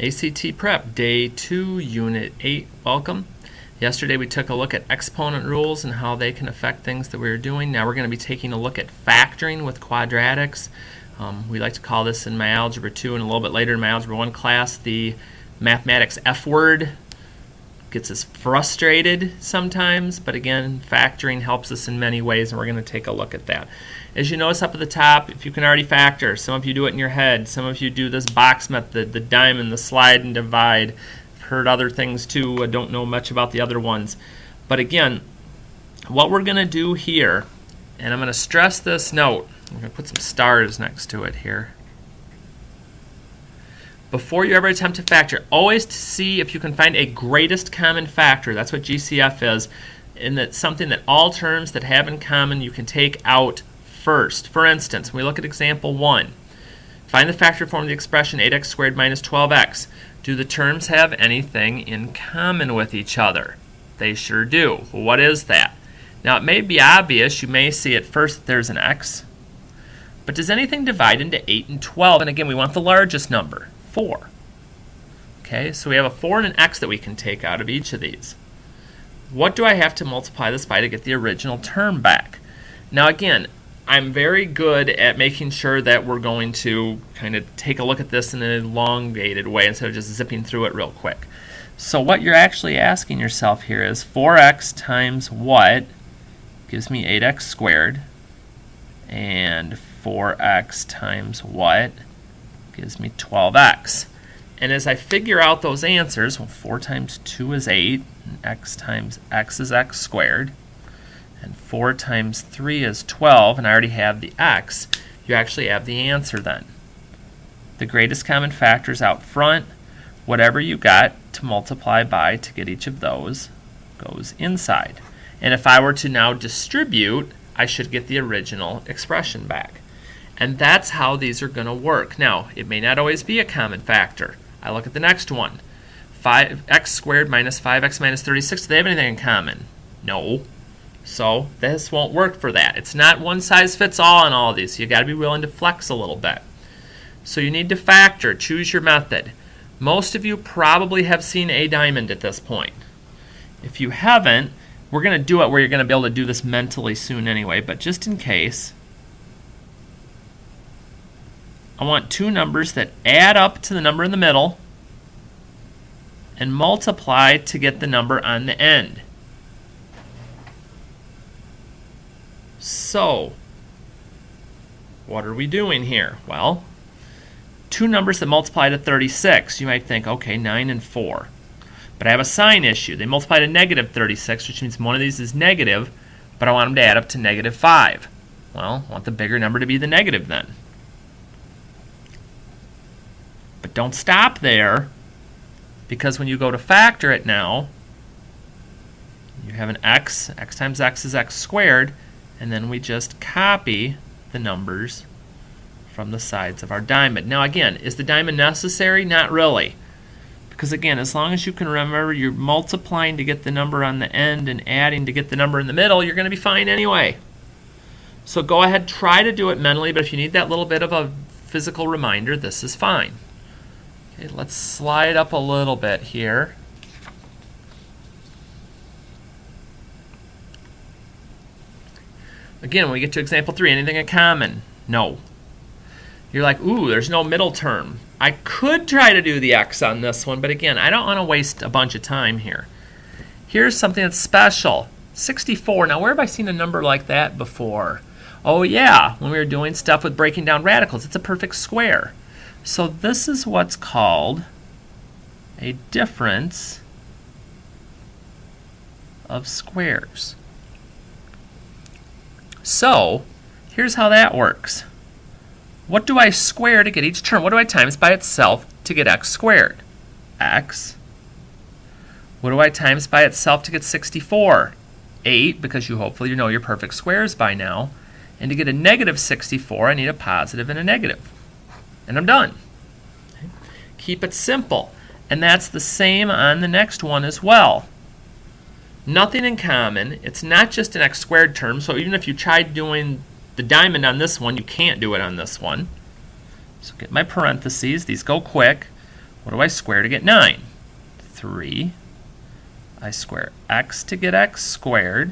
ACT Prep, Day 2, Unit 8. Welcome. Yesterday we took a look at exponent rules and how they can affect things that we were doing. Now we're going to be taking a look at factoring with quadratics. We like to call this in my Algebra 2 and a little bit later in my Algebra 1 class the mathematics F word. Gets us frustrated sometimes, but again, factoring helps us in many ways, and we're going to take a look at that. As you notice up at the top, if you can already factor, some of you do it in your head, some of you do this box method, the diamond, the slide and divide. I've heard other things too. I don't know much about the other ones. But again, what we're going to do here, and I'm going to stress this note, I'm going to put some stars next to it here. Before you ever attempt to factor, always to see if you can find a greatest common factor. That's what GCF is. And that's something that all terms that have in common you can take out first. For instance, when we look at example 1, find the factor form of the expression 8x squared minus 12x. Do the terms have anything in common with each other? They sure do. Well, what is that? Now, it may be obvious. You may see at first that there's an x. But does anything divide into 8 and 12? And again, we want the largest number. 4. Okay, so we have a 4 and an x that we can take out of each of these. What do I have to multiply this by to get the original term back? Now again, I'm very good at making sure that we're going to kind of take a look at this in an elongated way instead of just zipping through it real quick. So what you're actually asking yourself here is 4x times what gives me 8x squared, and 4x times what gives me 12x. And as I figure out those answers, well, 4 times 2 is 8, and x times x is x squared, and 4 times 3 is 12, and I already have the x. You actually have the answer then. The greatest common factors out front. Whatever you got to multiply by to get each of those goes inside. And if I were to now distribute, I should get the original expression back. And that's how these are going to work. Now, it may not always be a common factor. I look at the next one. 5x squared minus 5x minus 36. Do they have anything in common? No. So this won't work for that. It's not one size fits all on all of these. So you've got to be willing to flex a little bit. So you need to factor. Choose your method. Most of you probably have seen a diamond at this point. If you haven't, we're going to do it where you're going to be able to do this mentally soon anyway. But just in case, I want two numbers that add up to the number in the middle and multiply to get the number on the end. So, what are we doing here? Well, two numbers that multiply to 36. You might think, okay, 9 and 4. But I have a sign issue. They multiply to negative 36, which means one of these is negative, but I want them to add up to negative 5. Well, I want the bigger number to be the negative then. But don't stop there, because when you go to factor it now, you have an x times x is x squared, and then we just copy the numbers from the sides of our diamond. Now again, is the diamond necessary? Not really. Because again, as long as you can remember you're multiplying to get the number on the end and adding to get the number in the middle, you're going to be fine anyway. So go ahead, try to do it mentally, but if you need that little bit of a physical reminder, this is fine. Okay, let's slide up a little bit here. Again, when we get to example 3, anything in common? No. You're like, ooh, there's no middle term. I could try to do the x on this one, but again, I don't want to waste a bunch of time here. Here's something that's special. 64. Now, where have I seen a number like that before? Oh, yeah, when we were doing stuff with breaking down radicals. It's a perfect square. So this is what's called a difference of squares. So here's how that works. What do I square to get each term? What do I times by itself to get x squared? X. What do I times by itself to get 64? 8, because you hopefully know your perfect squares by now. And to get a negative 64, I need a positive and a negative. And I'm done. Okay. Keep it simple. And that's the same on the next one as well. Nothing in common. It's not just an x squared term, so even if you tried doing the diamond on this one, you can't do it on this one. So get my parentheses. These go quick. What do I square to get 9? 3. I square x to get x squared.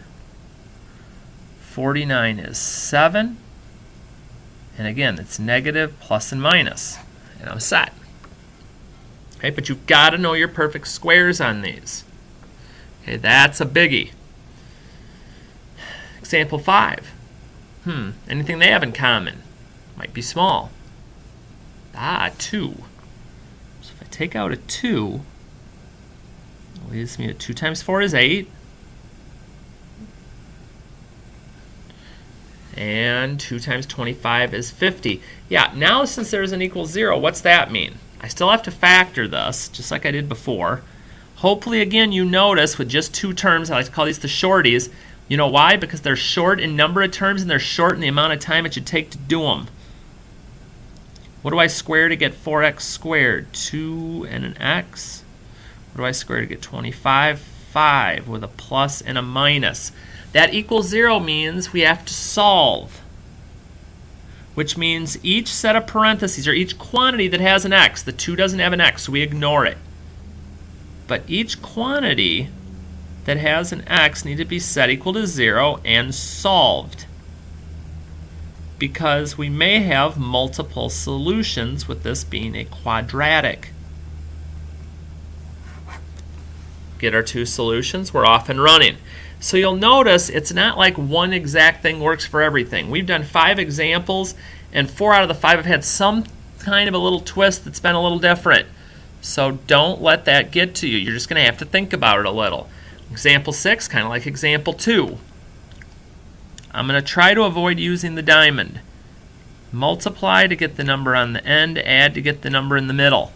49 is 7. And again, it's negative, plus, and minus. And I'm set. Okay, but you've got to know your perfect squares on these. Okay, that's a biggie. Example 5. Anything they have in common? Might be small. 2. So if I take out a 2, it leaves me at 2 times 4 is 8. And 2 times 25 is 50. Yeah, now since there's an equal 0, what's that mean? I still have to factor this, just like I did before. Hopefully, again, you notice with just 2 terms, I like to call these the shorties. You know why? Because they're short in number of terms and they're short in the amount of time it should take to do them. What do I square to get 4x squared? 2 and an x. What do I square to get 25? 5 with a plus and a minus. That equals 0 means we have to solve, which means each set of parentheses, or each quantity that has an x, the 2 doesn't have an x, so we ignore it. But each quantity that has an x need to be set equal to 0 and solved, because we may have multiple solutions with this being a quadratic. Get our 2 solutions, we're off and running. So you'll notice it's not like one exact thing works for everything. We've done 5 examples, and 4 out of the 5 have had some kind of a little twist that's been a little different. So don't let that get to you. You're just going to have to think about it a little. Example 6, kind of like example 2. I'm going to try to avoid using the diamond. Multiply to get the number on the end, add to get the number in the middle.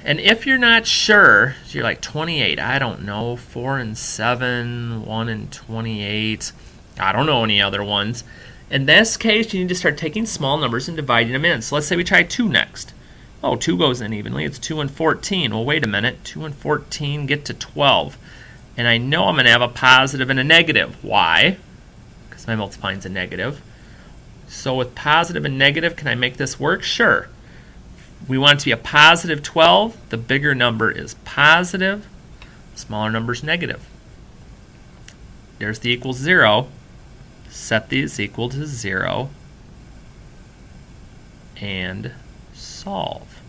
And if you're not sure, you're like 28, I don't know, 4 and 7, 1 and 28, I don't know any other ones. In this case, you need to start taking small numbers and dividing them in. So let's say we try 2 next. Oh, 2 goes in evenly, it's 2 and 14. Well, wait a minute, 2 and 14 get to 12. And I know I'm going to have a positive and a negative. Why? Because my multiplying is a negative. So with positive and negative, can I make this work? Sure. We want it to be a positive 12. The bigger number is positive. The smaller number is negative. There's the equals 0. Set these equal to 0. And solve.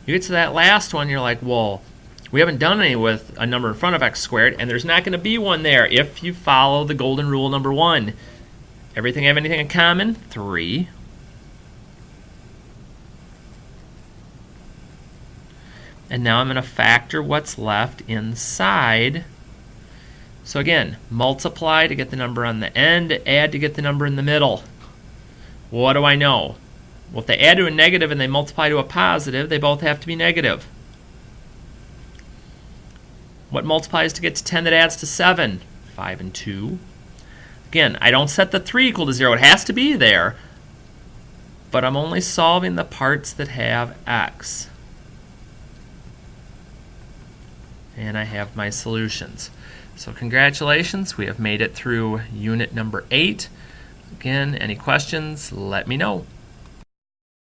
You get to that last one, you're like, well, we haven't done any with a number in front of x squared, and there's not going to be one there if you follow the golden rule number 1. Everything have anything in common? 3. And now I'm going to factor what's left inside. So again, multiply to get the number on the end, add to get the number in the middle. What do I know? Well, if they add to a negative and they multiply to a positive, they both have to be negative. What multiplies to get to 10 that adds to 7? 5 and 2. Again, I don't set the 3 equal to 0. It has to be there. But I'm only solving the parts that have x. And I have my solutions. So congratulations, we have made it through unit number 8. Again, any questions, let me know.